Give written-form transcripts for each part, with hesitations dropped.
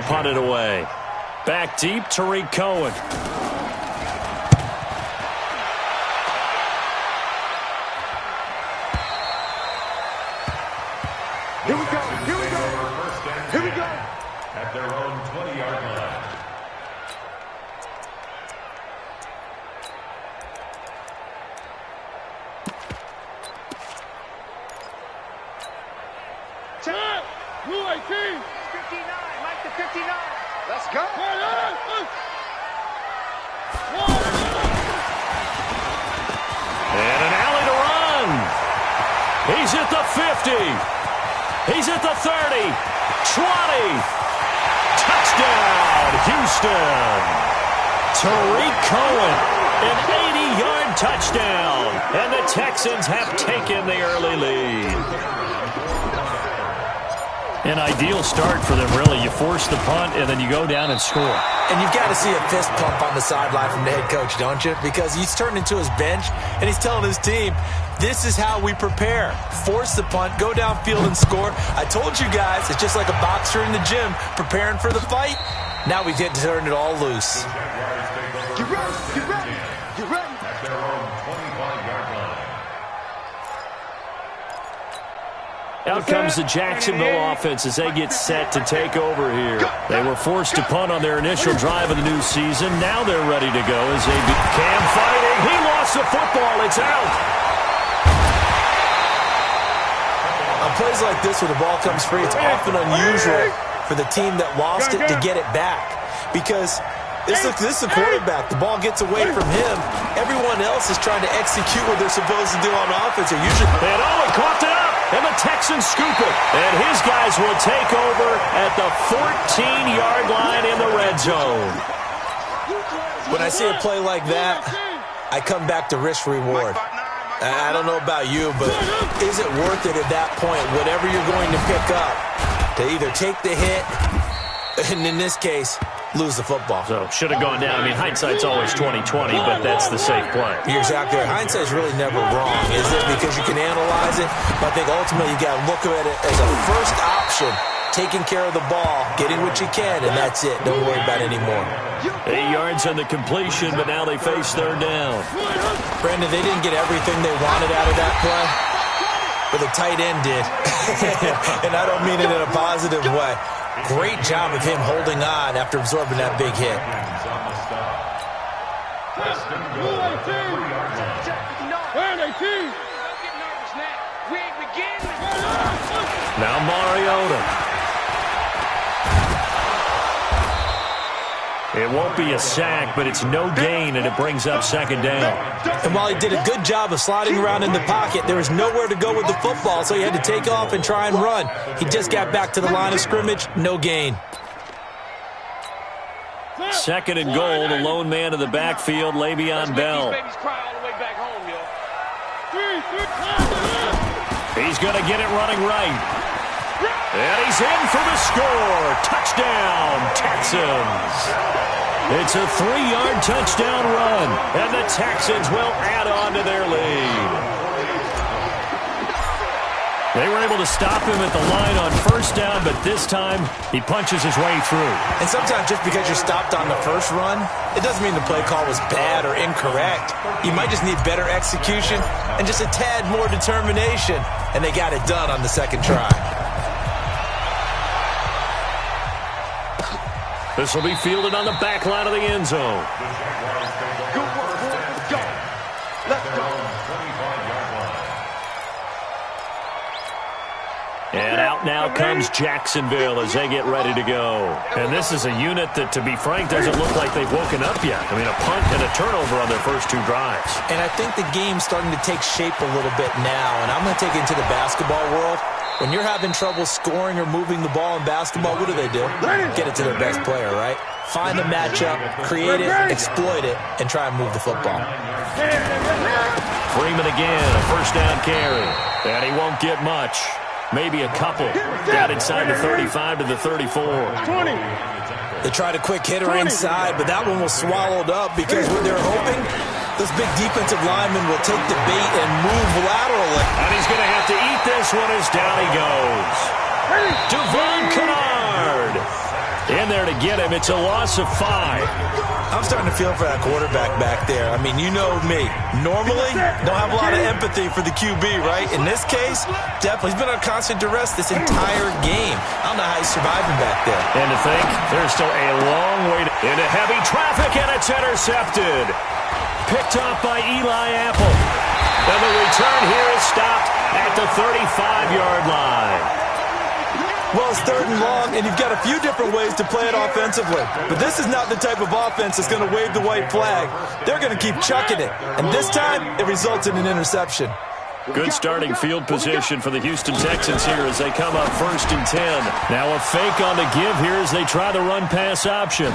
punt it away. Back deep, Tariq Cohen. Here we go. Here we go. Here we go. At their own 20-yard line. Time. Blue 18. 59. Mike to 59. Let's go. And an alley to run. He's at the 50. He's at the 30, 20. Touchdown, Houston. Tariq Cohen, an 80-yard touchdown. And the Texans have taken the early lead. An ideal start for them, really. You force the punt, and then you go down and score. And you've got to see a fist pump on the sideline from the head coach, don't you? Because he's turned into his bench, and he's telling his team, this is how we prepare. Force the punt, go downfield and score. I told you guys, it's just like a boxer in the gym preparing for the fight. Now we get to turn it all loose. Get ready, get ready, get ready. At their own 25-yard line. Out comes the Jacksonville offense as they get set to take over here. They were forced to punt on their initial drive of the new season. Now they're ready to go as they Cam fighting. He lost the football. It's out. On plays like this where the ball comes free, it's often unusual for the team that lost it to get it back. Because this is the quarterback. The ball gets away from him. Everyone else is trying to execute what they're supposed to do on offense. They're usually... And Owen caught it up, and the Texans scoop it. And his guys will take over at the 14-yard line in the red zone. When I see a play like that, I come back to risk-reward. I don't know about you, but is it worth it at that point, whatever you're going to pick up, to either take the hit, and in this case, lose the football? So, should have gone down. I mean, hindsight's always 20/20, but that's the safe play. You're exactly right. Hindsight's really never wrong, is it? Because you can analyze it, but I think ultimately you got to look at it as a first option, taking care of the ball, getting what you can, and that's it. Don't worry about it anymore. 8 yards on the completion, but now they face third down. Brandon, they didn't get everything they wanted out of that play, but the tight end did. And I don't mean it in a positive way. Great job of him holding on after absorbing that big hit. Now Mariota. It won't be a sack, but it's no gain, and it brings up second down. And while he did a good job of sliding around in the pocket, there was nowhere to go with the football, so he had to take off and try and run. He just got back to the line of scrimmage, no gain. Second and goal, the lone man in the backfield, Le'Veon Bell. He's going to get it running right. And he's in for the score. Touchdown, Texans. It's a 3-yard touchdown run, and the Texans will add on to their lead. They were able to stop him at the line on first down, but this time he punches his way through. And sometimes just because you're stopped on the first run, it doesn't mean the play call was bad or incorrect. You might just need better execution and just a tad more determination, and they got it done on the second try. This will be fielded on the back line of the end zone. Good work, let's go. Let's go. And out now comes Jacksonville as they get ready to go. And this is a unit that, to be frank, doesn't look like they've woken up yet. I mean, a punt and a turnover on their first two drives. And I think the game's starting to take shape a little bit now, and I'm going to take it into the basketball world. When you're having trouble scoring or moving the ball in basketball, what do? Get it to their best player, right? Find a matchup, create it, exploit it, and try and move the football. Freeman again, a first down carry. And he won't get much. Maybe a couple. Got inside the 35 to the 34. 20. They tried a quick hitter inside, but that one was swallowed up because what they're hoping, this big defensive lineman will take the bait and move laterally. And he's going to have to eat this one as down he goes. Devon Kennard. In there to get him. It's a loss of 5. I'm starting to feel for that quarterback back there. I mean, you know me. Normally, don't have a lot of empathy for the QB, right? In this case, definitely. He's been on constant duress this entire game. I don't know how he's surviving back there. And to think, there's still a long way into heavy traffic, and it's intercepted. Picked off by Eli Apple. And the return here is stopped at the 35-yard line. Well, it's 3rd and long, and you've got a few different ways to play it offensively. But this is not the type of offense that's going to wave the white flag. They're going to keep chucking it. And this time, it results in an interception. Good starting field position for the Houston Texans here as they come up 1st and 10. Now a fake on the give here as they try the run-pass option.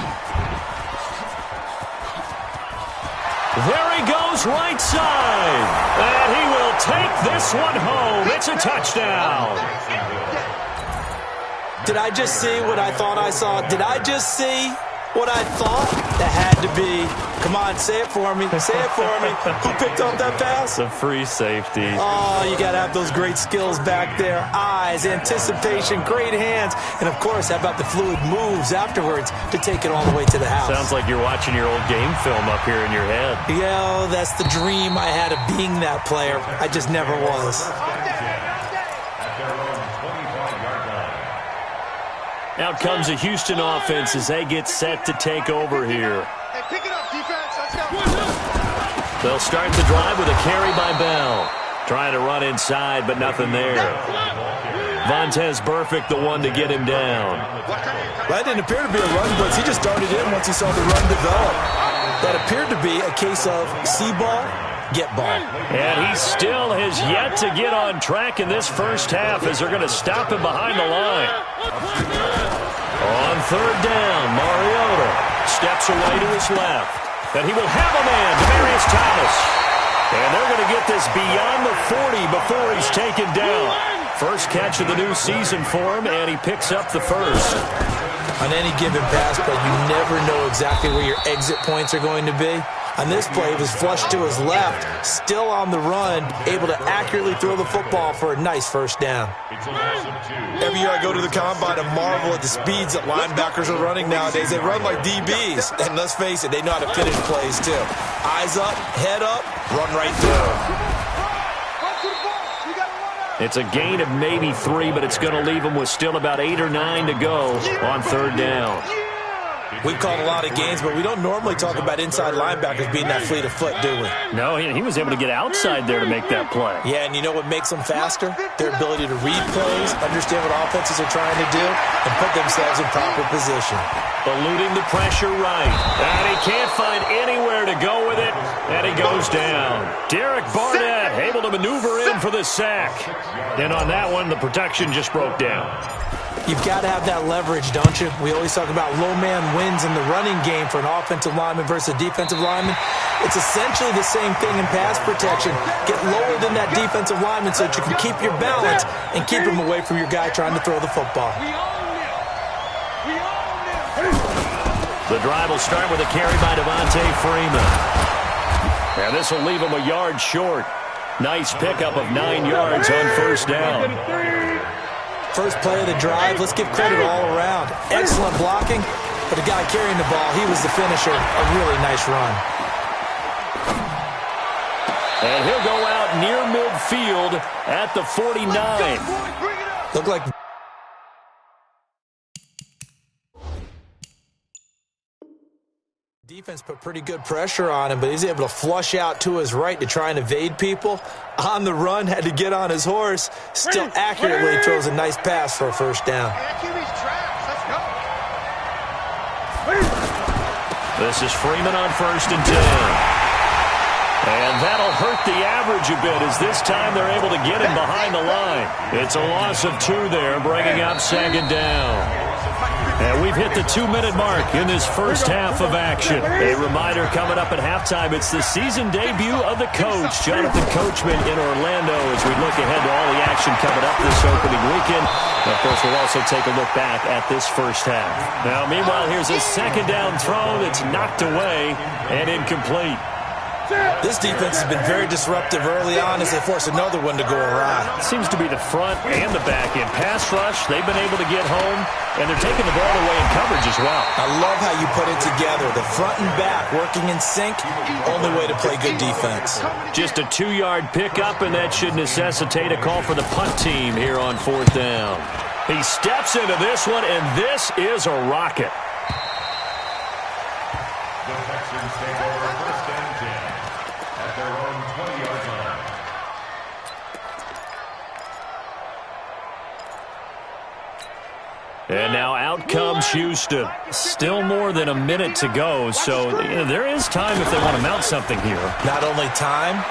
There he goes, right side. And he will take this one home. It's a touchdown. Did I just see what I thought I saw? Did I just see what I thought? That had to be. Come on, say it for me. Say it for me. Who picked up that pass? The free safety. Oh, you got to have those great skills back there. Eyes, anticipation, great hands. And, of course, how about the fluid moves afterwards to take it all the way to the house? Sounds like you're watching your old game film up here in your head. Yeah, that's the dream I had of being that player. I just never was. Out comes a Houston offense as they get set to take over here. Hey, pick it up, defense. Let's go. They'll start the drive with a carry by Bell. Trying to run inside, but nothing there. Vontez Burfict, the one to get him down. That didn't appear to be a run blitz. He just started in once he saw the run develop. That appeared to be a case of see ball, get ball. And he still has yet to get on track in this first half as they're going to stop him behind the line. On 3rd down, Mariota steps away to his left. And he will have a man, Demaryius Thomas. And they're going to get this beyond the 40 before he's taken down. First catch of the new season for him, and he picks up the first. On any given pass play, you never know exactly where your exit points are going to be. On this play, it was flushed to his left, still on the run, able to accurately throw the football for a nice first down. Every year I go to the combine and marvel at the speeds that linebackers are running nowadays. They run like DBs, and let's face it, they know how to finish plays too. Eyes up, head up, run right through. It's a gain of maybe 3, but it's going to leave him with still about 8 or 9 to go on 3rd down. We've called a lot of games, but we don't normally talk about inside linebackers being that fleet of foot, do we? No, he was able to get outside there to make that play. Yeah, and you know what makes them faster? Their ability to read plays, understand what offenses are trying to do, and put themselves in proper position. Eluding the pressure right. And he can't find anywhere to go with it, and he goes down. Derek Barnett able to maneuver in for the sack. And on that one, the protection just broke down. You've got to have that leverage, don't you? We always talk about low man wins in the running game for an offensive lineman versus a defensive lineman. It's essentially the same thing in pass protection. Get lower than that defensive lineman so that you can keep your balance and keep him away from your guy trying to throw the football. The drive will start with a carry by Devontae Freeman. And this will leave him a yard short. Nice pickup of 9 yards on 1st down. First play of the drive, let's give credit all around. Excellent blocking, but the guy carrying the ball, he was the finisher. A really nice run. And he'll go out near midfield at the 49. Looked like defense put pretty good pressure on him, but he's able to flush out to his right to try and evade people. On the run, had to get on his horse. Still accurately throws a nice pass for a first down. This is Freeman on 1st and 10. And that'll hurt the average a bit as this time they're able to get him behind the line. It's a loss of 2 there, bringing up 2nd down. And we've hit the 2-minute mark in this first half of action. A reminder coming up at halftime, it's the season debut of the coach, Jonathan Coachman in Orlando, as we look ahead to all the action coming up this opening weekend. And of course, we'll also take a look back at this first half. Now, meanwhile, here's a 2nd down throw that's knocked away and incomplete. This defense has been very disruptive early on as they force another one to go awry. Seems to be the front and the back end. Pass rush, they've been able to get home, and they're taking the ball away in coverage as well. I love how you put it together. The front and back working in sync, only way to play good defense. Just a 2-yard pickup, and that should necessitate a call for the punt team here on 4th down. He steps into this one, and this is a rocket. The Texans take over 1st and 10 at their own 20-yard line. And now out comes Houston. Still more than a minute to go, so there is time if they want to mount something here. Not only time,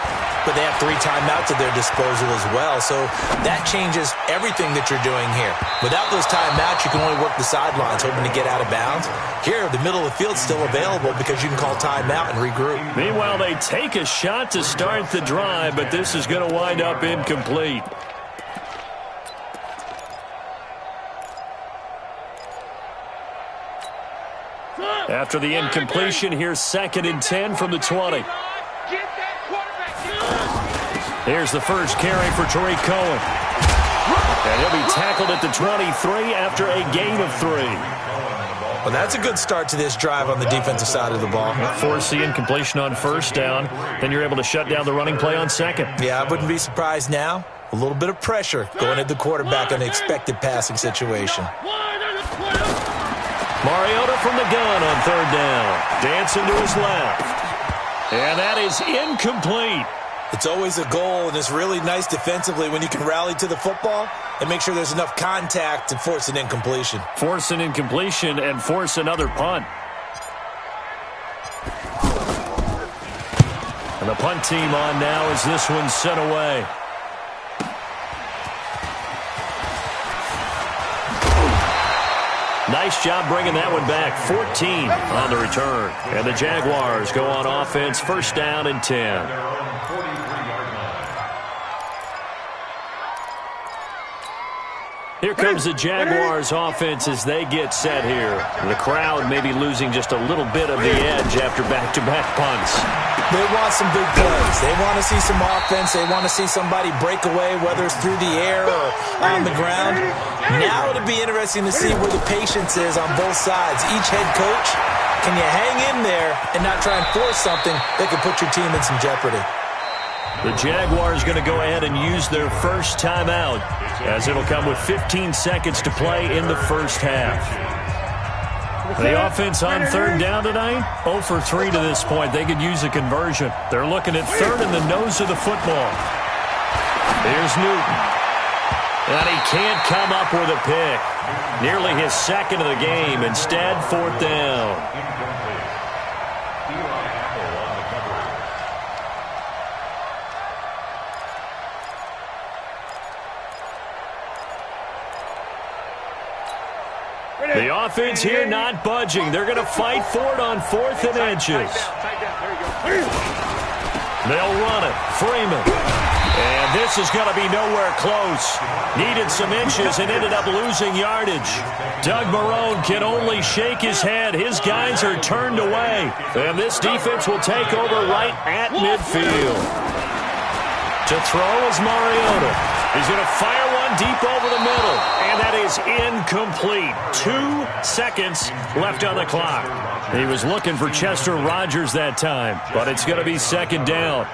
but they have 3 timeouts at their disposal as well, so that changes everything that you're doing here. Without those timeouts, you can only work the sidelines, hoping to get out of bounds. Here, the middle of the field's still available because you can call timeout and regroup. Meanwhile, they take a shot to start the drive, but this is going to wind up incomplete. After the incompletion, here's 2nd and 10 from the 20. Here's the first carry for Tariq Cohen. And he'll be tackled at the 23 after a gain of 3. Well, that's a good start to this drive on the defensive side of the ball. Force the incompletion on 1st down. Then you're able to shut down the running play on 2nd. Yeah, I wouldn't be surprised now. A little bit of pressure going at the quarterback in the expected passing situation. Mariota from the gun on 3rd down. Dancing to his left. And that is incomplete. It's always a goal, and it's really nice defensively when you can rally to the football and make sure there's enough contact to force an incompletion. Force an incompletion and force another punt. And the punt team on now as this one's sent away. Nice job bringing that one back. 14 on the return. And the Jaguars go on offense, 1st down and 10. Here comes the Jaguars offense as they get set here. The crowd may be losing just a little bit of the edge after back-to-back punts. They want some big plays. They want to see some offense. They want to see somebody break away, whether it's through the air or on the ground. Now it'll be interesting to see where the patience is on both sides. Each head coach, can you hang in there and not try and force something that could put your team in some jeopardy? The Jaguars going to go ahead and use their first timeout as it'll come with 15 seconds to play in the 1st half. The offense on 3rd down tonight, 0 for 3 to this point. They could use a conversion. They're looking at 3rd in the nose of the football. Here's Newton. And he can't come up with a pick. Nearly his 2nd of the game. Instead, 4th down. The offense here not budging. They're going to fight for it on 4th and inches. They'll run it. Freeman. And this is going to be nowhere close. Needed some inches and ended up losing yardage. Doug Marrone can only shake his head. His guys are turned away. And this defense will take over right at midfield. To throw is Mariota. He's going to fire one deep over the middle. And that is incomplete. 2 seconds left on the clock. He was looking for Chester Rogers that time. But it's going to be 2nd down.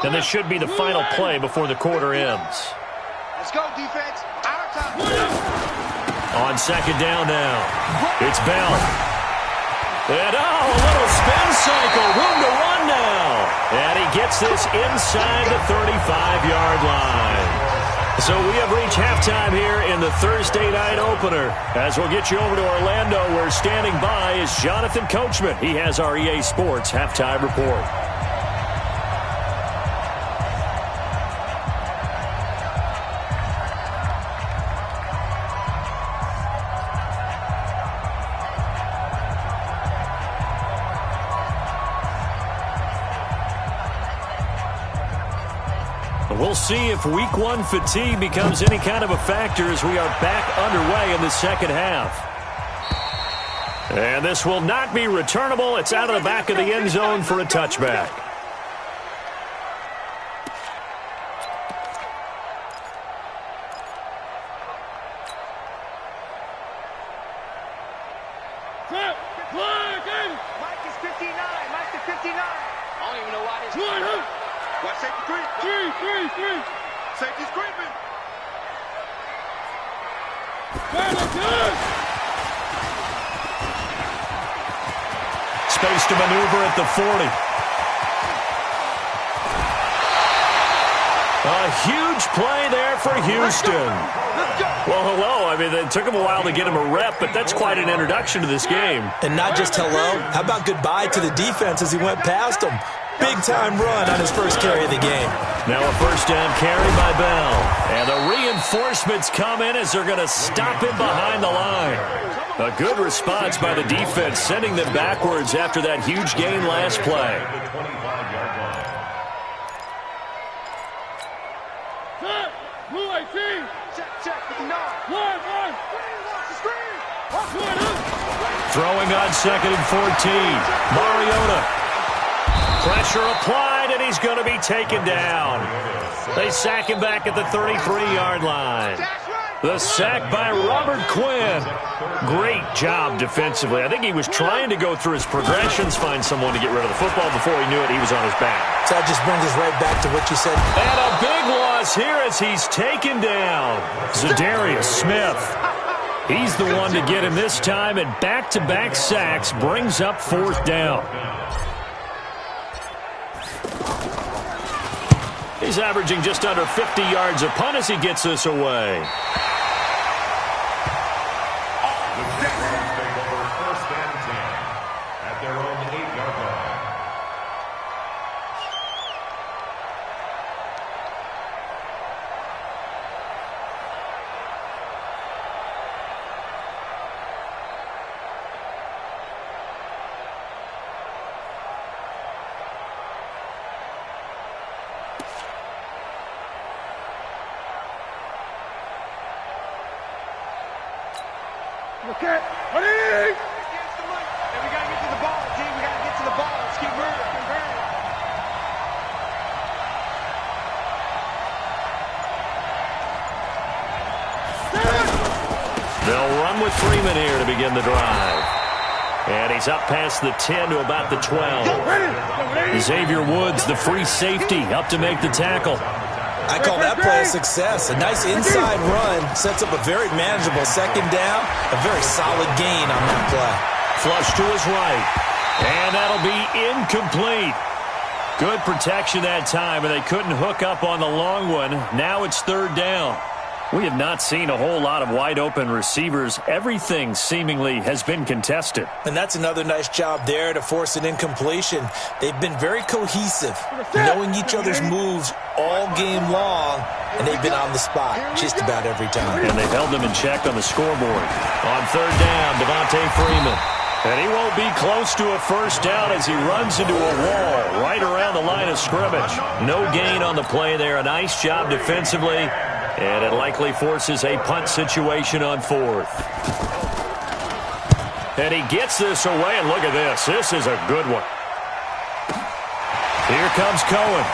And this should be the final play before the quarter ends. Let's go, defense. Our time. On 2nd down now. It's Bell. And a little spin cycle. Room to run now. And he gets this inside the 35-yard line. So we have reached halftime here in the Thursday night opener. As we'll get you over to Orlando, where standing by is Jonathan Coachman. He has our EA Sports halftime report. We'll see if Week 1 fatigue becomes any kind of a factor as we are back underway in the 2nd half. And this will not be returnable. It's out of the back of the end zone for a touchback. Mike is 59. Mike is 59. I don't even know why this. Watch safety creep. Three. Safety's creeping. Space to maneuver at the 40. A huge play there for Houston. Well, hello. I mean, it took him a while to get him a rep, but that's quite an introduction to this game. And not just hello. How about goodbye to the defense as he went past him? Big-time run on his first carry of the game. Now a first down carry by Bell. And the reinforcements come in as they're going to stop him behind the line. A good response by the defense, sending them backwards after that huge gain last play. Throwing on 2nd and 14. Mariota. Pressure applied, and he's going to be taken down. They sack him back at the 33-yard line. The sack by Robert Quinn. Great job defensively. I think he was trying to go through his progressions, find someone to get rid of the football. Before he knew it, he was on his back. So that just brings us right back to what you said. And a big loss here as he's taken down. Zadarius Smith. He's the one to get him this time, and back-to-back sacks brings up 4th down. He's averaging just under 50 yards a punt as he gets this away. First and 10 at their own 8-yard line. Okay, ready? And we got to get to the ball, team. We got to get to the ball. Let's keep moving. They'll run with Freeman here to begin the drive. And he's up past the 10 to about the 12. Xavier Woods, the free safety, up to make the tackle. I call that play a success. A nice inside run sets up a very manageable 2nd down. A very solid gain on that play. Flush to his right. And that'll be incomplete. Good protection that time, and they couldn't hook up on the long one. Now it's 3rd down. We have not seen a whole lot of wide-open receivers. Everything seemingly has been contested. And that's another nice job there to force an incompletion. They've been very cohesive, knowing each other's moves all game long, and they've been on the spot just about every time. And they've held them in check on the scoreboard. On 3rd down, Devontae Freeman. And he won't be close to a first down as he runs into a wall right around the line of scrimmage. No gain on the play there. A nice job defensively. And it likely forces a punt situation on 4th. And he gets this away, and look at this. This is a good one. Here comes Cohen.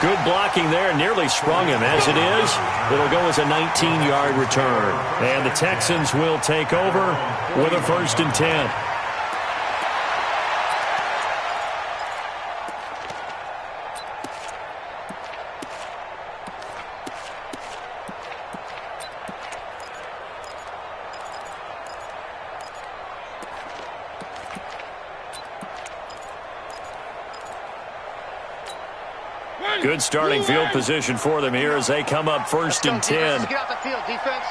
Good blocking there, nearly sprung him. As it is, it'll go as a 19-yard return. And the Texans will take over with a 1st and 10. Good starting field position for them here as they come up 1st and 10. Get out the field, defense.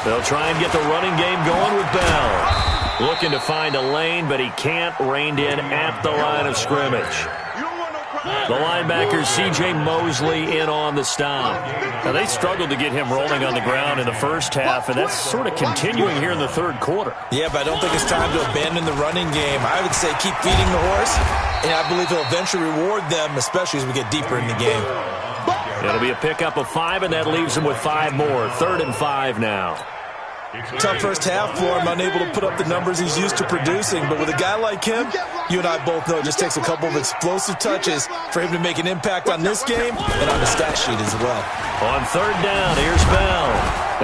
They'll try and get the running game going with Bell. Looking to find a lane, but he can't. Reined in at the line of scrimmage. The linebacker, C.J. Mosley, in on the stop. Now, they struggled to get him rolling on the ground in the first half, and that's sort of continuing here in the 3rd quarter. Yeah, but I don't think it's time to abandon the running game. I would say keep feeding the horse, and I believe he'll eventually reward them, especially as we get deeper in the game. It'll be a pickup of 5, and that leaves him with 5 more. 3rd and 5 now. Tough first half for him, unable to put up the numbers he's used to producing. But with a guy like him, you and I both know it just takes a couple of explosive touches for him to make an impact on this game and on the stat sheet as well. On 3rd down, here's Bell.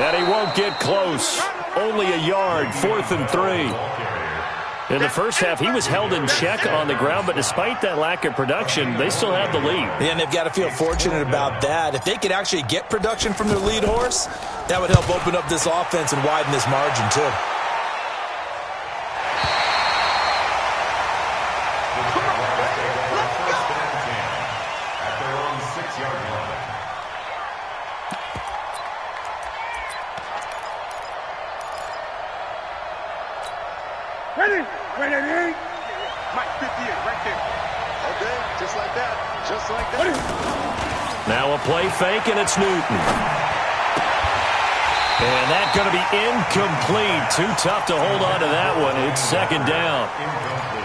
And he won't get close. only a yard, 4th and 3. In the first half, he was held in check on the ground, but despite that lack of production, they still have the lead. And they've got to feel fortunate about that. If they could actually get production from their lead horse, that would help open up this offense and widen this margin, too. Now a play fake, and it's Newton. And that's going to be incomplete. Too tough to hold on to that one. It's 2nd down.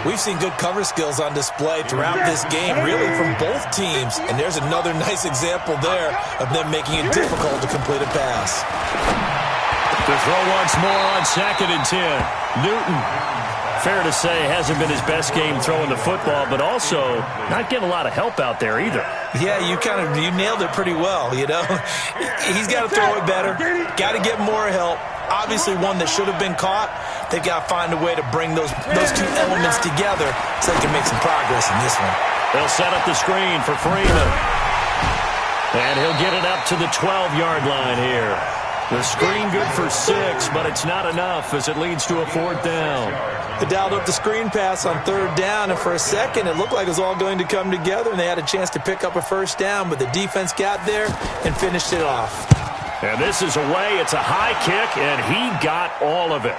We've seen good cover skills on display throughout this game, really from both teams. And there's another nice example there of them making it difficult to complete a pass. To throw once more on 2nd and 10. Newton, fair to say, hasn't been his best game throwing the football, but also not getting a lot of help out there either. Yeah, you nailed it pretty well, you know. He's got to throw it better, got to get more help. Obviously one that should have been caught. They've got to find a way to bring those two elements together so they can make some progress in this one. They'll set up the screen for Freeman. And he'll get it up to the 12-yard line here. The screen good for 6, but it's not enough as it leads to a 4th down. They dialed up the screen pass on 3rd down, and for a second it looked like it was all going to come together, and they had a chance to pick up a 1st down, but the defense got there and finished it off. And this is away. It's a high kick, and he got all of it.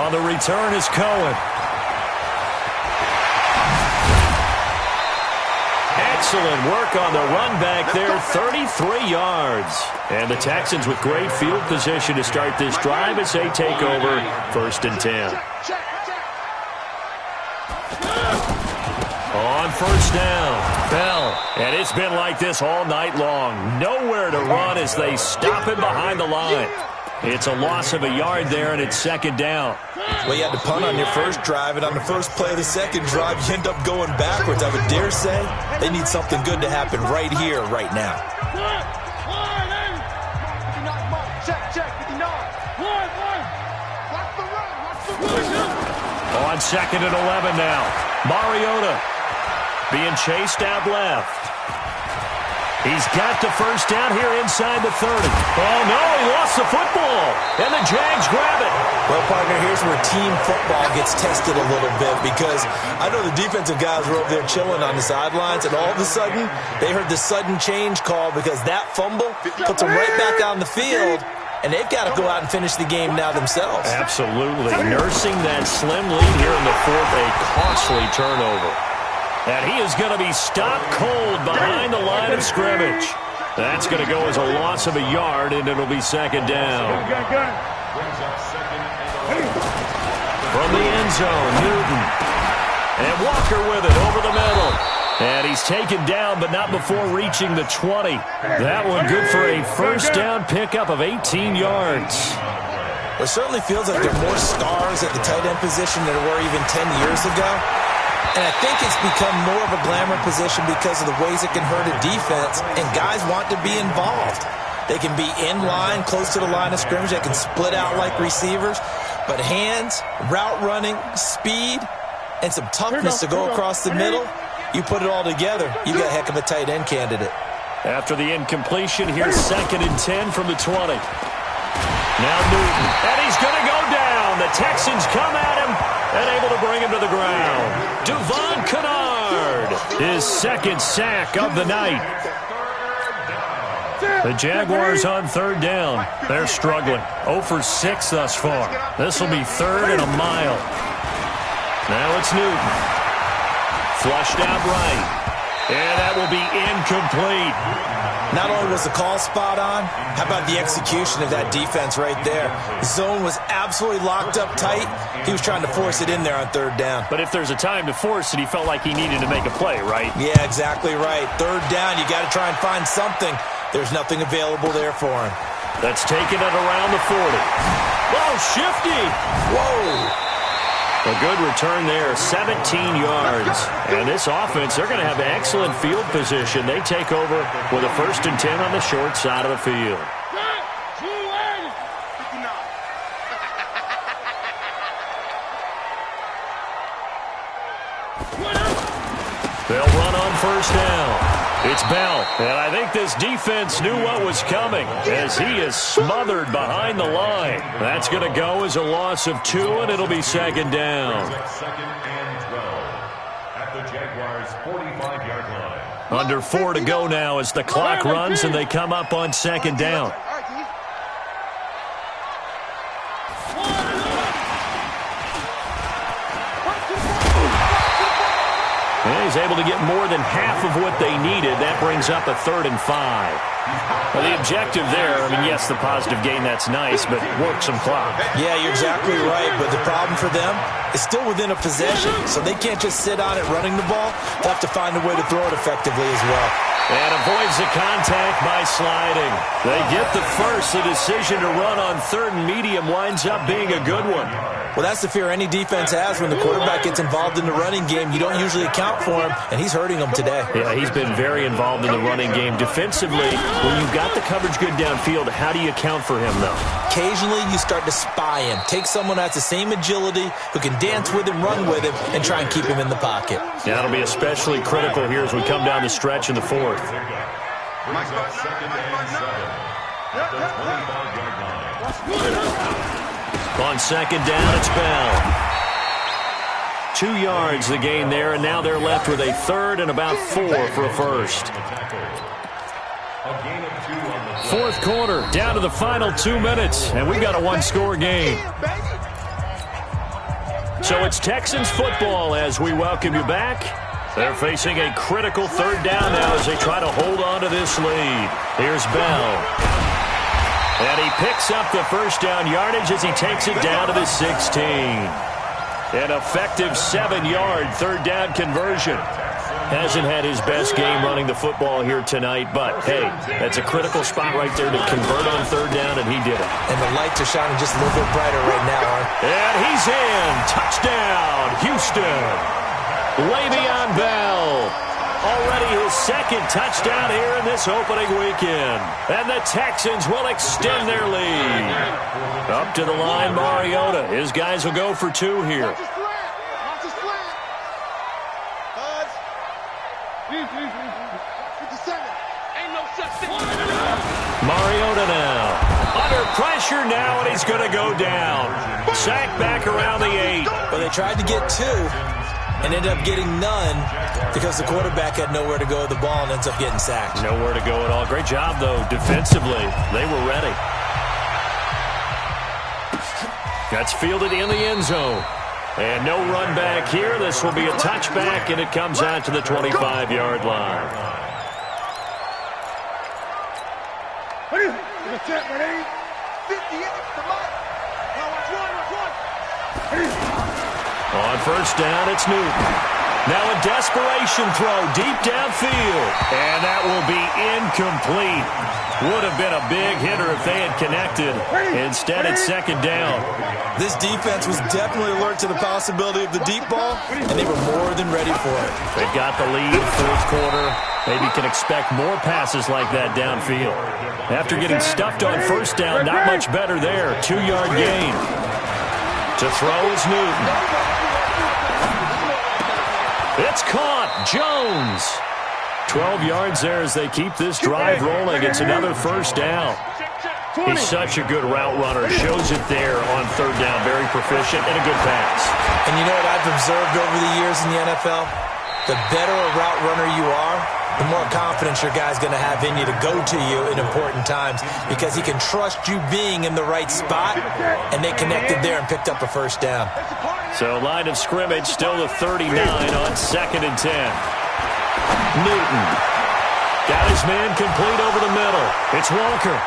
On the return is Cohen. Excellent work on the run back there, 33 yards. And the Texans with great field position to start this drive as they take over 1st and 10. On 1st down, Bell. And it's been like this all night long. Nowhere to run as they stop him behind the line. It's a loss of a yard there, and it's 2nd down. Well, you had to punt on your first drive, and on the first play of the second drive, you end up going backwards. I would dare say they need something good to happen right here, right now. On 2nd and 11 now. Mariota being chased out left. He's got the 1st down here inside the 30. Oh, no, he lost the football. And the Jags grab it. Well, partner, here's where team football gets tested a little bit because I know the defensive guys were over there chilling on the sidelines, and all of a sudden they heard the sudden change call because that fumble puts them right back on the field, and they've got to go out and finish the game now themselves. Absolutely. Nursing that slim lead here in the 4th, a costly turnover. And he is going to be stopped cold behind the line of scrimmage. That's going to go as a loss of a yard, and it'll be 2nd down. From the end zone, Newton. And Walker with it over the middle. And he's taken down, but not before reaching the 20. That one good for a 1st down pickup of 18 yards. It certainly feels like there are more stars at the tight end position than there were even 10 years ago. And I think it's become more of a glamour position because of the ways it can hurt a defense, and guys want to be involved. They can be in line, close to the line of scrimmage. They can split out like receivers. But hands, route running, speed, and some toughness to go across the middle, you put it all together, you got a heck of a tight end candidate. After the incompletion, here's 2nd and 10 from the 20. Now Newton, and he's going to go down. The Texans come at him and able to bring him to the ground. Devon Kennard, his 2nd sack of the night. The Jaguars on 3rd down. They're struggling. 0 for 6 thus far. This will be 3rd and a mile. Now it's Newton. Flushed out right. And that will be incomplete. Not only was the call spot on, how about the execution of that defense right there? The zone was absolutely locked up tight. He was trying to force it in there on 3rd down. But if there's a time to force it, he felt like he needed to make a play, right? Yeah, exactly right. 3rd down, you got to try and find something. There's nothing available there for him. That's taken it around the 40. Whoa, shifty. Whoa. A good return there, 17 yards. And this offense, they're going to have excellent field position. They take over with a 1st and 10 on the short side of the field. They'll run on first down. It's Bell, and I think this defense knew what was coming as he is smothered behind the line. That's going to go as a loss of 2, and it'll be second down. Second and 12 at the Jaguars' 45-yard line. Under 4 to go now as the clock runs, and they come up on second down. And he's able to get more than half of what they needed. That brings up a 3rd and 5. Well, the objective there, I mean, yes, the positive gain, that's nice, but work some clock. Yeah, you're exactly right, but the problem for them is still within a possession, so they can't just sit on it running the ball. They'll have to find a way to throw it effectively as well. And avoids the contact by sliding. They get the first. The decision to run on 3rd and medium winds up being a good one. Well, that's the fear any defense has when the quarterback gets involved in the running game. You don't usually account for him, and he's hurting them today. Yeah, he's been very involved in the running game. Defensively, when you've got the coverage good downfield, how do you account for him, though? Occasionally, you start to spy him. Take someone that's the same agility, who can dance with him, run with him, and try and keep him in the pocket. Yeah, that'll be especially critical here as we come down the stretch in the 4th. Second and 7 at the 25-yard line. On second down, it's Bell. 2 yards the gain there, and now they're left with a 3rd and about 4 for a first. 4th quarter, down to the final 2 minutes, and we've got a 1-score game. So it's Texans football as we welcome you back. They're facing a critical 3rd down now as they try to hold on to this lead. Here's Bell. And he picks up the first down yardage as he takes it down to the 16. An effective 7-yard 3rd down conversion. Hasn't had his best game running the football here tonight, but, hey, that's a critical spot right there to convert on 3rd down, and he did it. And the lights are shining just a little bit brighter right now, Art. And he's in. Touchdown, Houston. Le'Veon Bell. Already his 2nd touchdown here in this opening weekend. And the Texans will extend their lead. Up to the line, Mariota. His guys will go for 2 here. Mariota now. Under pressure now, and he's going to go down. Sacked back around the 8. Well, they tried to get 2. And ended up getting none because the quarterback had nowhere to go with the ball and ends up getting sacked. Nowhere to go at all. Great job, though, defensively. They were ready. That's fielded in the end zone. And no run back here. This will be a touchback, and it comes out to the 25-yard line. On first down, it's Newton. Now a desperation throw deep downfield. And that will be incomplete. Would have been a big hitter if they had connected. Instead, it's second down. This defense was definitely alert to the possibility of the deep ball, and they were more than ready for it. They've got the lead, 4th quarter. Maybe can expect more passes like that downfield. After getting stuffed on first down, not much better there. 2-yard gain. To throw is Newton. It's caught. Jones. 12 yards there as they keep this drive rolling. It's another first down. He's such a good route runner. Shows it there on 3rd down. Very proficient and a good pass. And you know what I've observed over the years in the NFL? The better a route runner you are, the more confidence your guy's going to have in you to go to you in important times because he can trust you being in the right spot, and they connected there and picked up a first down. So line of scrimmage still the 39 on 2nd and 10. Newton got his man complete over the middle. It's Walker.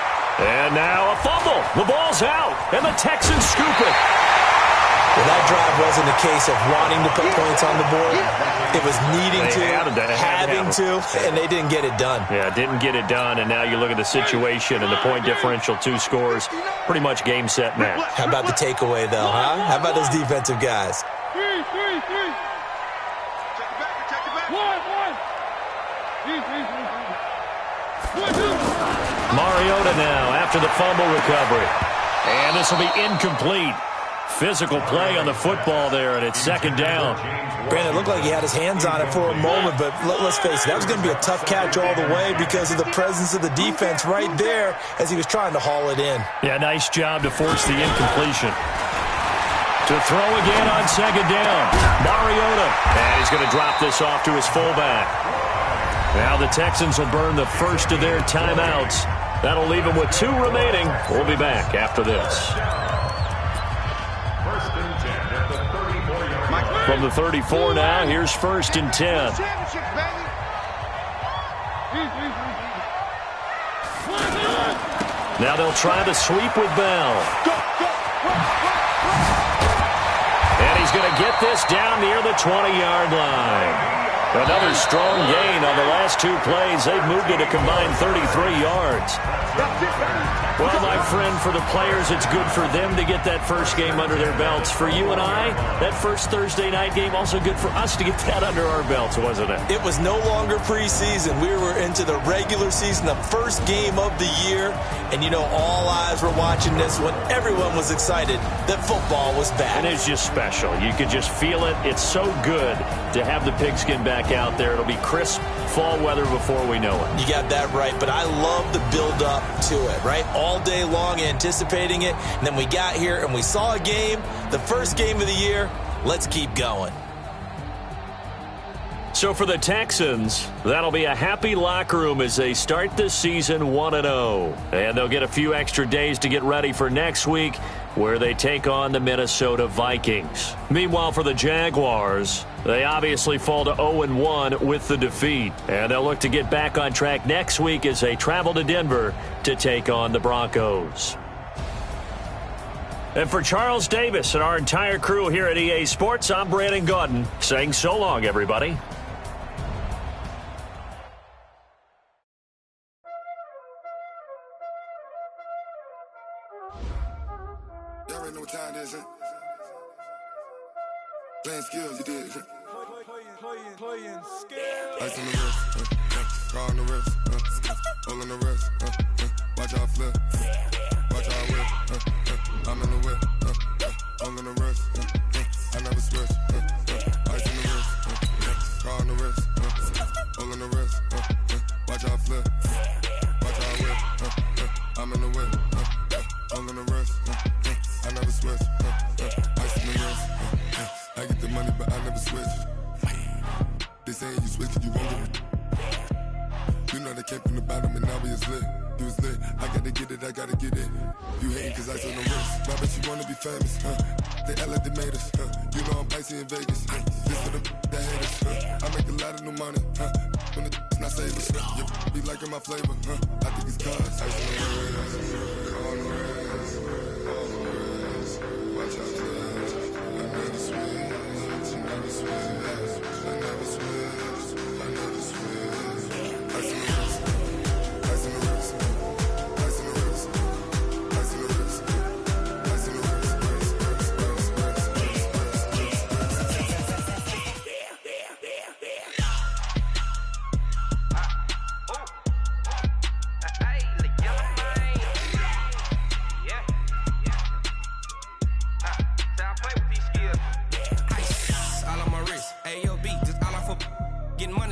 And now a fumble. The ball's out, and the Texans scoop it. Well, that drive wasn't a case of wanting to put points on the board. It was needing having to, and they didn't get it done. Yeah, didn't get it done, and now you look at the situation and the point differential, 2 scores, pretty much game, set, match. How about the takeaway, though, huh? How about those defensive guys? Three. Check it back. One. Mariota now after the fumble recovery. And this will be incomplete. physical play on the football there, and it's second down. Brandon, it looked like he had his hands on it for a moment, but let's face it, that was going to be a tough catch all the way because of the presence of the defense right there as he was trying to haul it in. Yeah, nice job to force the incompletion. To throw again on second down, Mariota. And he's going to drop this off to his fullback. Now the Texans will burn the first of their timeouts. That'll leave them with 2 remaining. We'll be back after this. First and 10 at the 34-yard line. From the 34 now, here's first and 10. Now they'll try the sweep with Bell. And he's going to get this down near the 20-yard line. Another strong gain on the last 2 plays. They've moved it a combined 33 yards. Well, my friend, for the players, it's good for them to get that first game under their belts. For you and I, that first Thursday night game, also good for us to get that under our belts, wasn't it? It was no longer preseason. We were into the regular season, the first game of the year. And, you know, all eyes were watching this when everyone was excited that football was back. And it's just special. You can just feel it. It's so good to have the pigskin back out there. It'll be crisp fall weather before we know it. You got that right, but I love the build-up to it, right? All day long anticipating it, and then we got here and we saw a game, the first game of the year. Let's keep going. So for the Texans, that'll be a happy locker room as they start this season 1-0. And they'll get a few extra days to get ready for next week, where they take on the Minnesota Vikings. Meanwhile, for the Jaguars, they obviously fall to 0-1 with the defeat. And they'll look to get back on track next week as they travel to Denver to take on the Broncos. And for Charles Davis and our entire crew here at EA Sports, I'm Brandon Gaudin saying so long, everybody. Y'all already know what time it is, huh? Playing skills, you did. Playing skills. Ice on the wrist, car on the wrist, hole on the wrist, watch out flip, watch out whip, I'm in the whip, hole on the wrist, I never switch, ice on the wrist, car on the wrist, hole on the wrist, watch out flip, watch out whip, I'm in the whip, hole on the wrist, I never switch, ice on the wrist, I get the money but I never switch. They saying you switch it, you won't get it. You know they came from the bottom and now we is lit. You was lit, I gotta get it, I gotta get it. You hating cause ice on the wrist. Why bet you wanna be famous, They act like they made us, You know I'm icy in Vegas, This for the that hate us, I make a lot of new money, When the not save us, You be liking my flavor, I think it's cause ice on the wrist, on the wrist, on the wrist. Watch out for this, I never switch, I never switch, I never switch, I never switch. Ice on the wrist, ice on the wrist, ice on the wrist, ice on the wrist, ice on the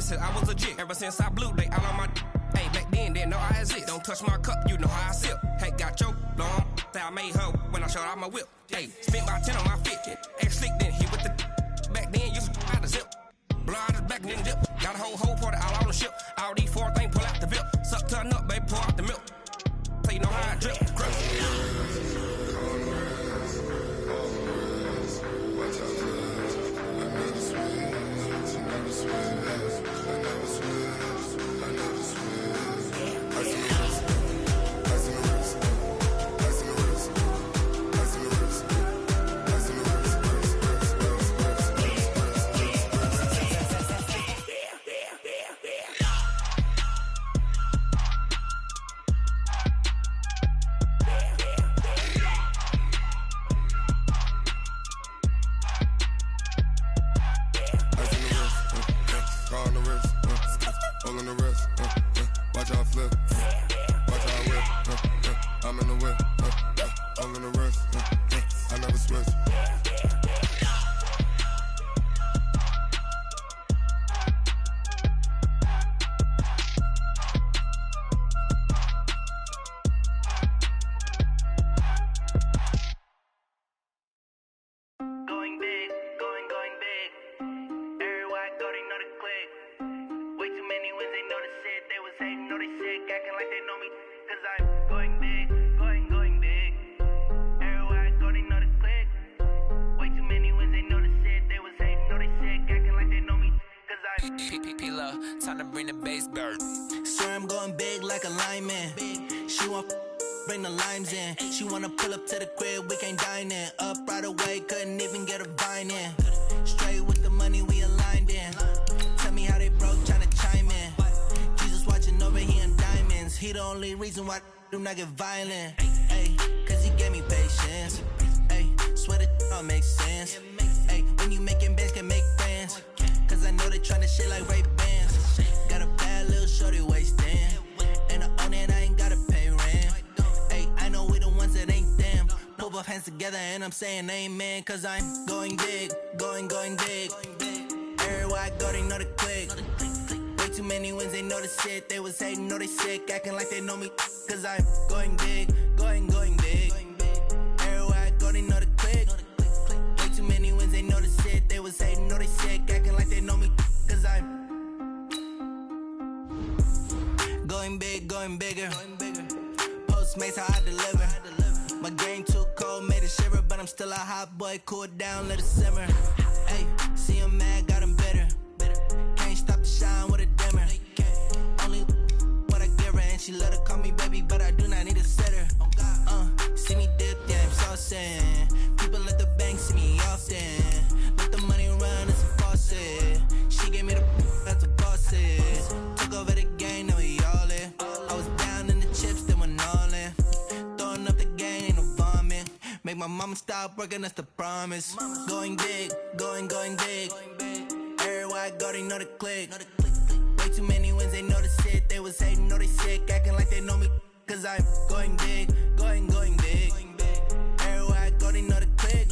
I was legit ever since I blew they all on my hey back then didn't know I exist. Don't touch my cup, you know how I sip. Hey, got your long say I made her when I showed out my whip. Hey, spent my 10 on my fit. Ex slick then hit with the back then used to out the zip. Blow out his back and then dip. Got a whole party all on the ship. All these 4 things pull out the VIP. Suck turn up, baby, pour out the milk. So you know how I drip. I'm in the whip, I'm in the wrist, I never switch. time to bring the bass bird. Swear I'm going big like a lineman. She want bring the limes in. She wanna pull up to the crib, we can't dine in. Up right away, couldn't even get a vine in. Straight with the money, we aligned in. Tell me how they broke, tryna chime in. Jesus watching over here in diamonds. He the only reason why I do not get violent. Ay, cause he gave me patience. Ay, swear that all makes sense. Ay, when you making bands, can make friends. Cause I know they tryna shit like Ray-Bans. Got a bad little shorty wasting. And I own it, I ain't gotta pay rent. Ay, I know we the ones that ain't them. Pull both hands together and I'm saying amen. Cause I'm going big, going big. Everywhere I go, they know the click. Way too many wins, they know the shit. They was hating, know they sick, acting like they know me. Cause I'm going big, going big. Everywhere I go, they know the click. Way too many wins, they know the shit. They was hating, know they sick, acting like they know me. Cause I'm going big, going bigger. Postmates, how I deliver. My game too cold, made it shiver. But I'm still a hot boy, cool it down, let it simmer. Hey, see him mad, got him bitter. Can't stop the shine with a dimmer. Only what I give her, and she let her call me baby, but I do not need a sitter. See me dip, yeah, I'm saucing. People at the bank see me often. Let the money run, it's a faucet. She gave me the that's a bosses. Took over the game, now we all in. I was down in the chips, then went all in. Throwing up the game, ain't no vomit. Make my mama stop working, that's the promise. Going big, going big. Everywhere I go, they know the click. Way too many wins, they know the shit. They was hating, know they sick, acting like they know me. Cause I'm going big, going big. Everywhere I go, they know the click.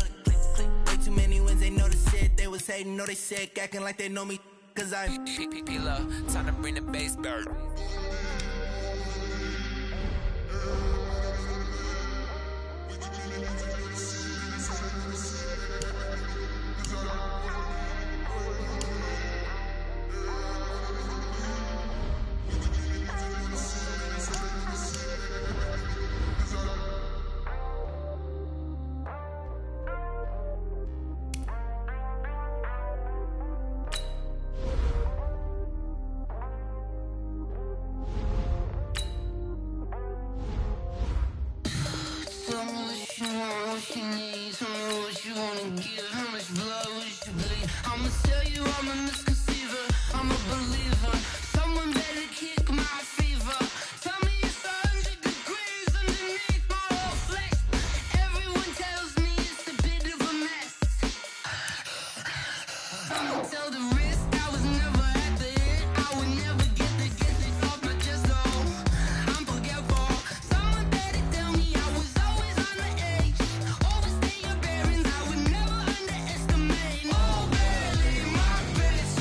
Way too many wins, they know the shit. They was hating, know they sick, acting like they know me. Cause I'm P-P-P-Love, time to bring the bass bird. What you need, tell me what you wanna give. How much blood would you bleed? I'ma tell you I'm a misconceiver, I'm a believer. Someone better kick my fever. Tell me it's 100 degrees underneath my whole flesh. Everyone tells me it's a bit of a mess. I'ma tell the risk I was never at the end. I would never get it off my chest though. I'm forgetful. Someone better tell me I was always on the edge. Overstay your bearings, I would never underestimate. Oh, barely my best.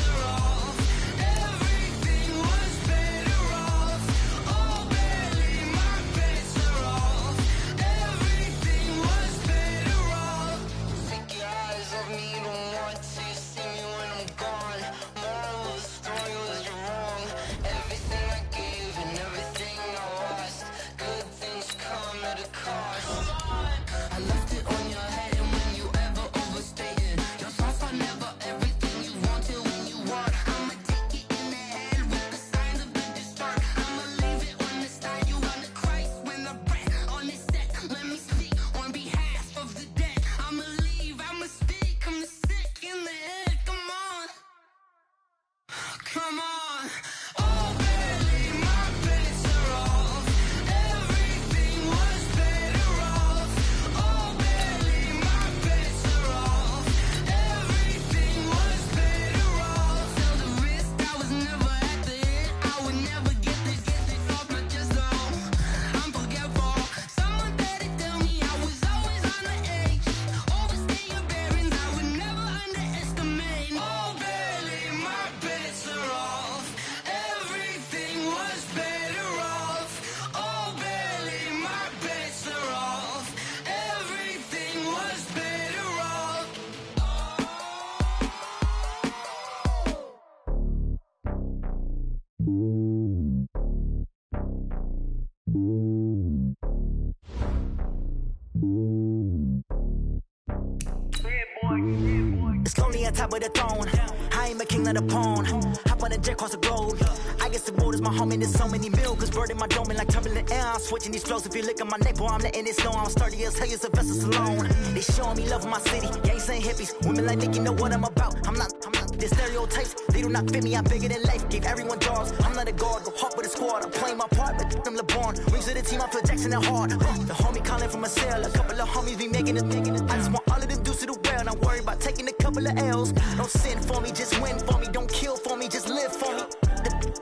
It's lonely on top of the throne. I ain't a king of the pawn. Hop on a jet across the globe. I guess the world is my home and there's so many miracles burning my dome like turbulent air. I'm switching these flows. If you look at my neck, boy, I'm letting it snow. I'm sturdy as hell, it's a vessel alone. They showing me love in my city. Gangsta and hippies. Women like Nick, you know what I'm about. I'm not the stereotypes. They do not fit me. I'm bigger than life. Gave everyone jobs. I'm not a guard. Go hard with a squad. I'm playing my part, but I'm LeBron. Rings to the team. I feel Jackson and hard. The homie calling from a cell. A couple of homies be making it. I just want all of them dudes to the well. Not worry about taking a couple of L's. Don't sin for me, just win for me. Don't kill for me, just live for me.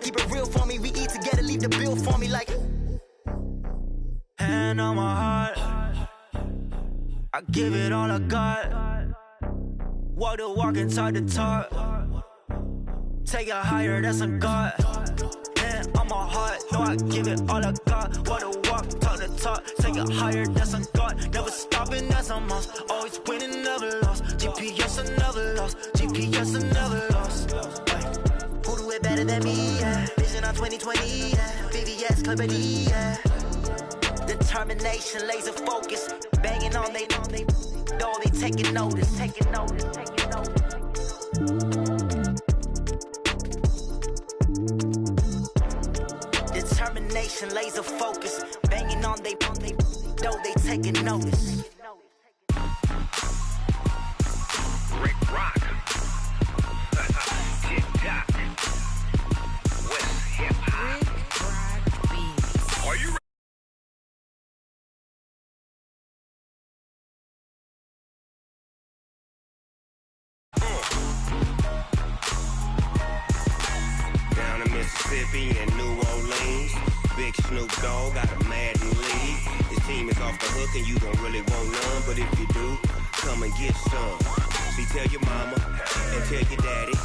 Keep it real for me. We eat together, leave the bill for me like. Hand on my heart, I give it all I got. Walk the walk and talk the talk. Take it higher, that's a God. Hand on my heart, no, I give it all I got. Walk the walk, talk the talk. Take it higher, that's a God. Never stopping, that's a must. Always winning, never lost. GPS, I never lost. GPS, I never lost. Who do it better than me? Yeah. Vision on 2020. Yeah. VVS, Clarity. Yeah. Determination, laser focus. Banging on they door, they taking notice. Taking notice. Determination, laser focus. Banging on they door, they taking notice. Rick Rock. TikTok. West Hip Hop. Rick Rock Beats. Are you ready? Down in Mississippi and New Orleans, Big Snoop Dogg got a Madden league. His team is off the hook and you don't really want none, but if you do, come and get some. See, tell your mama and tell your daddy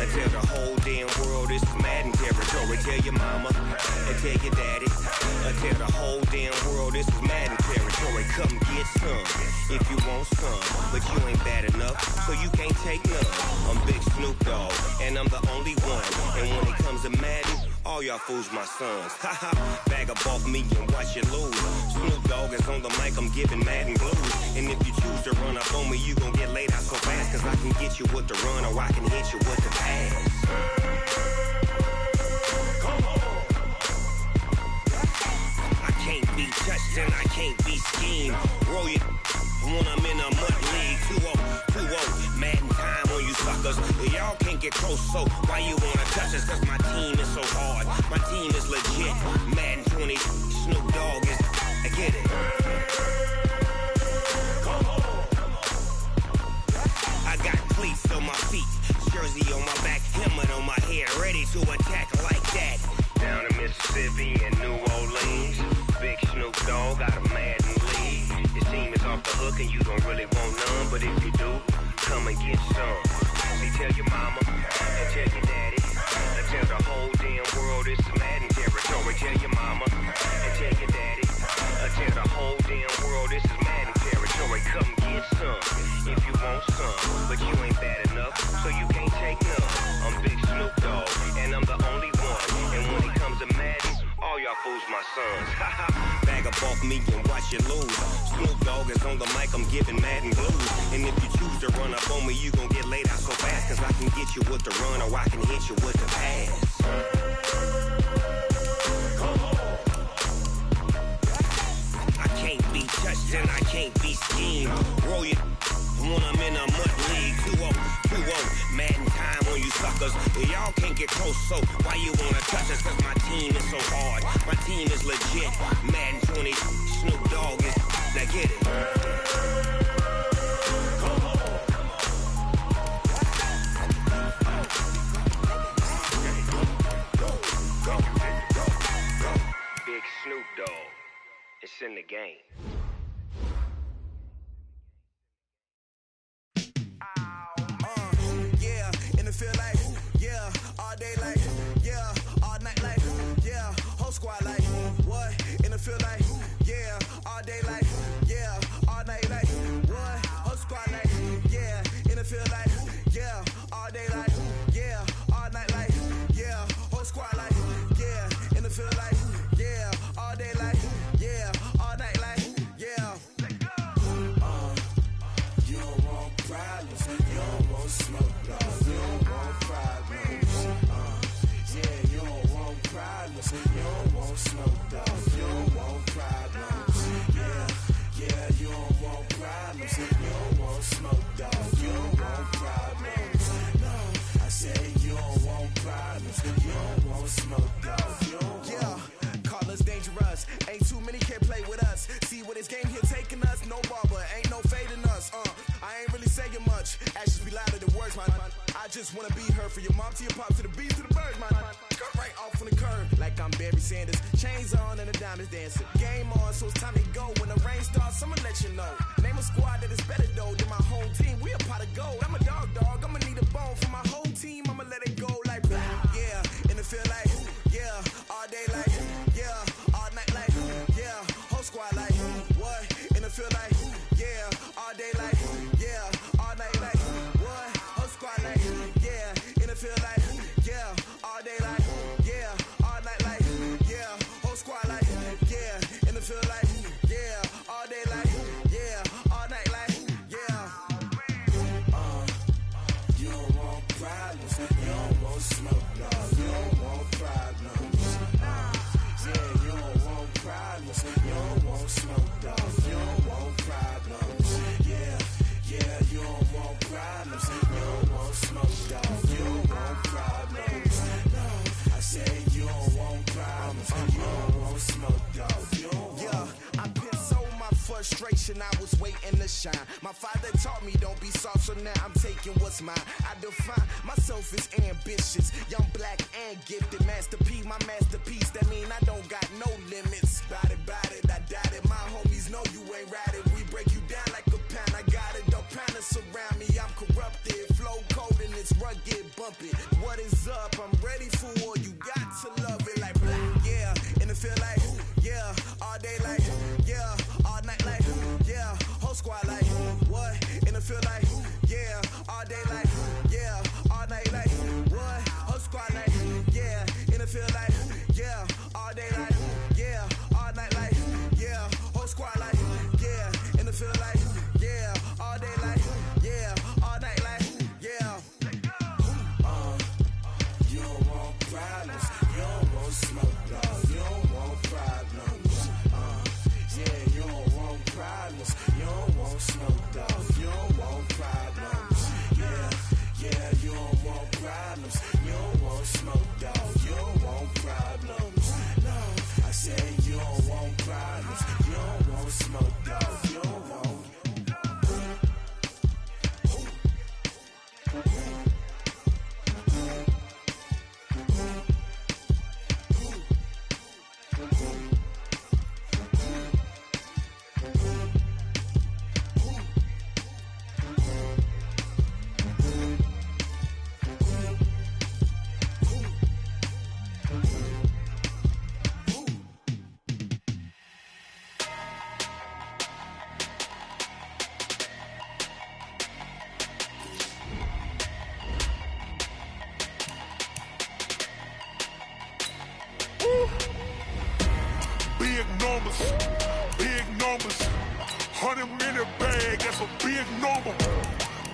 and tell the whole damn world this is Madden territory. Tell your mama and tell your daddy and tell the whole damn world this is Madden territory. Come get some if you want some, but you ain't bad enough, so you can't take none. I'm Big Snoop Dogg and I'm the only one. And when it comes to Madden, all y'all fools my sons. Haha, bag up off me and watch you lose. Snoop Dogg is on the mic, I'm giving Madden blues. And if you choose to run up on me, you gon' get laid out so fast. Cause I can get you with the run or I can hit you with the pass. Come on. I can't be touched and I can't be schemed. Roll you when I'm in a mud league. 2-0, Madden time on you suckers. Y'all can't get close, so why you wanna touch us? Cause my team is so hard, my team is legit. Madden 20, Snoop Dogg is, I get it. Come on. I got cleats on my feet, jersey on my back, helmet on my head, ready to attack like that. Down in Mississippi and New Orleans, Big Snoop Dogg got a Madden league. His team is off the hook and you don't really want none, but if you do, come and get some. See, tell your mama and tell your daddy and tell the whole damn world this is Madden territory. Tell your mama and tell your daddy and tell the whole damn world this is Madden territory. Come get some if you want some, but you ain't bad enough, so you can't take none. I'm Big Snoop Dogg and I'm the only one. And when it comes to Madden, all y'all fools my sons. Bag up off me and watch you lose. Snoop Dogg is on the mic, I'm giving Madden blues. And if you choose to run up on me, you gon' get laid out so fast. Cause I can get you with the run or I can hit you with the pass. Come on. I can't be touched and I can't be schemed. Roll you when I'm in a mud league. 2-0, Madden time on you suckers. Y'all can't get close, so why you wanna touch us? Cause my team is so hard, my team is legit. Madden 20, Snoop Dogg is, now get it. Come on. Go. Big Snoop Dogg, it's in the game. Feel like, yeah, all day like, yeah, all night like, yeah, whole squad like, what? In the field like, yeah, all day like, yeah, all night like, what? Whole squad like, yeah, in the field like, yeah, all day like, yeah, all night like, yeah, whole squad like, yeah, in the field like, yeah, all day like, yeah, all night like, yeah. You don't want problem. problems. You don't want smoke, dog. You don't want problems. Yeah, you don't want problems. You don't want smoke, dog. You don't want problems. No, I said you don't want problems. You don't want smoke, dog. You don't want. Call us dangerous. Ain't too many can play with us. See what this game here taking us. No barber, ain't no fading us. I ain't really saying much. Actions be louder than words, man. I just wanna be heard from your mom to your pop to the bees to the birds, man. Cut right off on the curb like I'm Barry Sanders. Chains on and the diamonds dancing. Game on, so it's time to go. When the rain starts, I'ma let you know. Name a squad that is better though than my home team. We a pot of gold. I'm a dog. I'ma need a bone for my whole team. I'ma let it go like blah. Yeah, and it feel like yeah, all day like yeah, all night like yeah, whole squad like what? And it feel like yeah, all day like yeah, all night like what? Whole squad like yeah, and it feel like yeah, all day like yeah, all night like yeah, whole squad like yeah, and it feel like yeah, all day like yeah, all night like yeah. You don't want problems. You don't want smoke, dog. You don't want problems. Yeah, you don't want problems. You don't want smoke, dog. You don't want problems. Yeah, you don't want problems. You don't want smoke, dog. You don't want problems. No, I said you don't want problems. You don't want smoke, dog. You don't want. I pissed so my frustration, I was waiting to shine. My father taught me don't be soft, so now I'm taking what's mine. I define myself as ambitious, young, black, and gifted. Master P, my masterpiece. That mean I don't got no limits. Bout it, I doubt it. My homies know you ain't ride it. We break you down like a pound. I got it, don't pound to surround me. I'm corrupted, flow cold and it's rugged, bump it. What is up? I'm ready for war. You got to love it like blah. Yeah, and it feel like yeah, all day like yeah, all night like yeah, whole squad like what? And it feel like yeah, all day like yeah, all night like what? Whole squad like yeah, and it feel like yeah, all day like yeah, all night like yeah, whole squad like yeah, and it feel like yeah, all day like yeah, all night like yeah. You don't want problems. You don't want smoke, dog. You don't want problems. Yeah, you don't want problems. You don't want smoke, dog. You don't want problems. Yeah, you don't want problems. You don't want smoke, dog. You don't want problems. No, I said you don't want problems. You don't want smoke, dog. You don't want. Big numbers, 100-minute bag, that's a big number.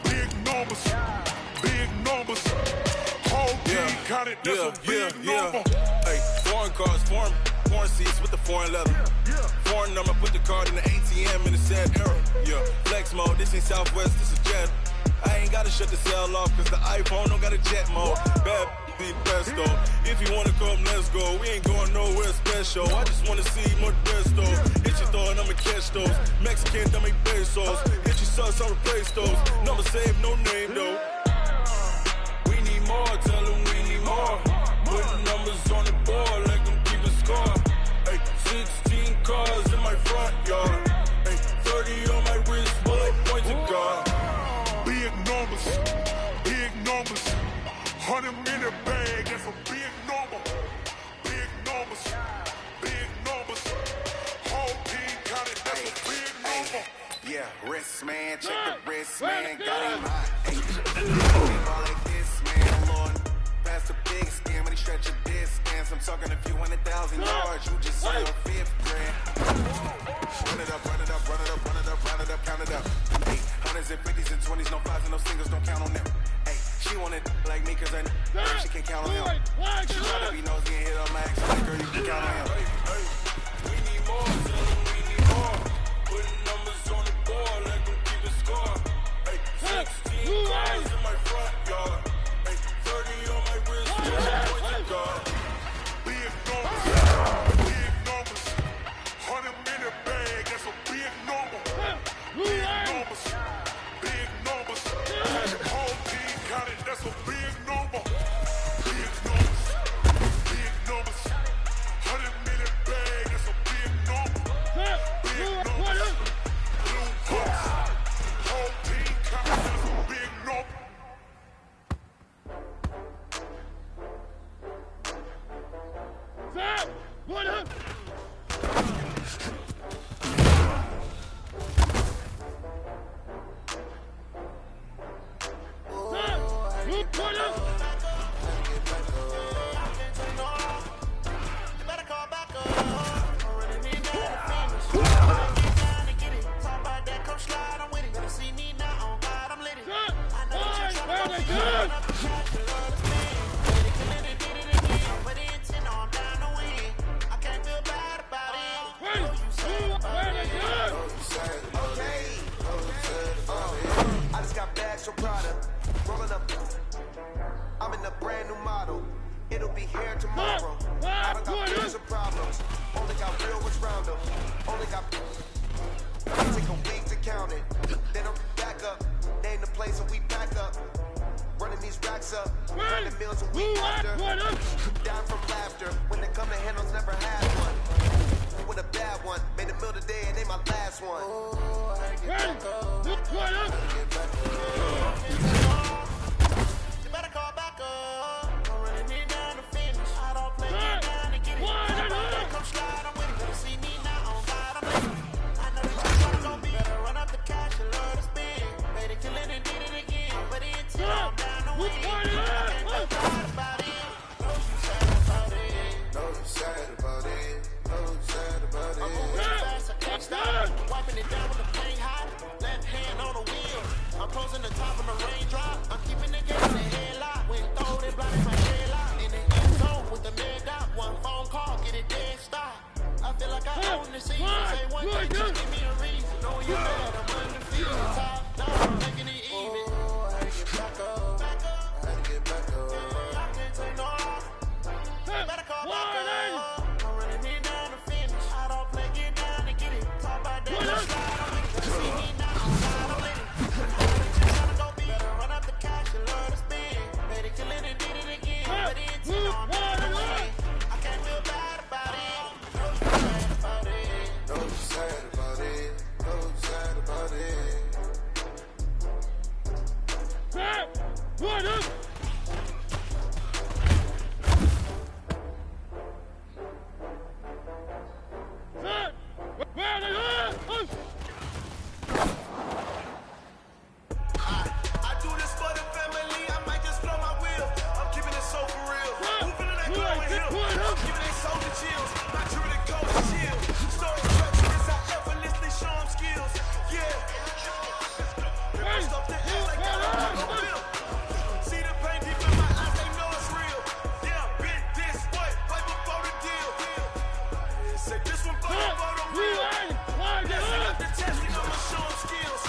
Big numbers, whole team counted, that's a big number. Hey, foreign cars, foreign seats with the foreign leather. Foreign number, put the card in the ATM in the sad era. Yeah, flex mode, this ain't Southwest, this is Jet. I ain't gotta shut the cell off, cause the iPhone don't got a jet mode. Bad be pesto. If you wanna come, let's go. We ain't going nowhere special. I just wanna see more desto. Hit your thought, I'ma catch those. Mexican, I make pesos. Hit your sus, I'll replace those. Number save, no name though. We need more, tell them we need more. Putting numbers on the board, like them keep a score. Hey, 16 cars in my front yard. Hey, 30 on my wrist, bullet points of God. Big numbers, 100-minute bag, that's a big number. Big numbers, whole team counted, that's a big number. Yeah, wrist man, check the wrist man, got him hot. Hey, ball like this man, Lord. Pass the big skin when he stretch your distance. I'm talking a few 100,000 yards, you just saw your fifth grand. Run it up, count it up. Hey, hundreds and 50s and 20s, no fives and no singles, don't count on them. Hey, She wanted like me cause she can count on him. She try to be nosy and hit her max. Like, girl, you can count on him. We need more, tell them we need more. Putting numbers on the board, let them keep the score. Hey, 16 cars in my front yard. Hey, 30 on my wrist, point guard. Big numbers, 100-minute bag, that's a big number. Big numbers, big numbers. Whole team counted, that's a big number. Big numbers, big numbers. 100-minute bag, that's a big number. Big numbers, blue bucks. Whole team counted, that's a big number. Stop! What up? I just got bags from Prada, rolling up. I'm in a brand new model. It'll be here tomorrow. I don't got bills or problems. Only got real ones round them. Only got. It take a week to count it. Then I'm back up. Name the place and we back up. Running these racks up. Running meals a week after. Down from laughter. When they come to handles, never had one. With a bad one. Made a meal today and ain't my last one. You better call back up. I'm running it down to finish. I don't play it down to get it. Come slide, I'm with it. Better see me now on God, I'm living. I know that you wanna go be. Better run up the cash, you love to spend. Made it kill it and did it again. But it's down to win. I can't feel bad about it. No, you sad about it. No, you sad about it. No, you sad about it. I'm moving fast, I can't stop. Wiping it down with the paint hot. Left hand on the wheel. I'm closing the top of the raindrop. I'm keeping the game in the headlock. When throwed it, blinded my headlock. In the end zone with the mid dot. One phone call, get it dead stop. I feel like I own the season. Say one thing, just give me a reason. Know you bad, I'm undefeated. Top down, making it even. Oh, I had to get back up. I had to get back up. I can't take no off. Better call back up. I'm running it down to finish. I don't play, get down to get it. Talk about that, slide on it. See me now, I'm slide on it. Better run up the cash, you love to spend. Made it kill it and did it again. But it's on down the way. I can't feel bad about it. No, you sad about it. No, you sad about it. What up? I do this for the family, I might just blow my wheel. I'm keeping it so for real. Moving in that glowing hill. I'm giving they soul the chills. My jewelry coat is chill. Story treacherous, I effortlessly show them skills. Yeah. Stop the ass like that, I'm on the see the pain deep in my eyes, they know it's real. Yeah, been this way, right before the deal. Say this one for the photo real. Yes, I got the test, you know my show them skills.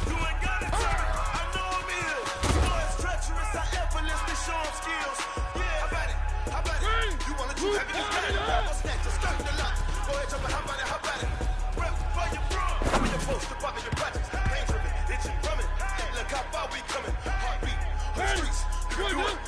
You ain't gotta tell me, I know I'm ill. Story's treacherous, I effortlessly show them skills. Yeah, how about it? How about it? You wanna do heavy, you got it. What's next? Just start the lot. Go ahead, jump it, how about it? How about it? Rep for your bro. When you're supposed to pop in your projects. Pain driven, itching, rumming. Look how far we coming. Heartbeat, the streets. You can do it.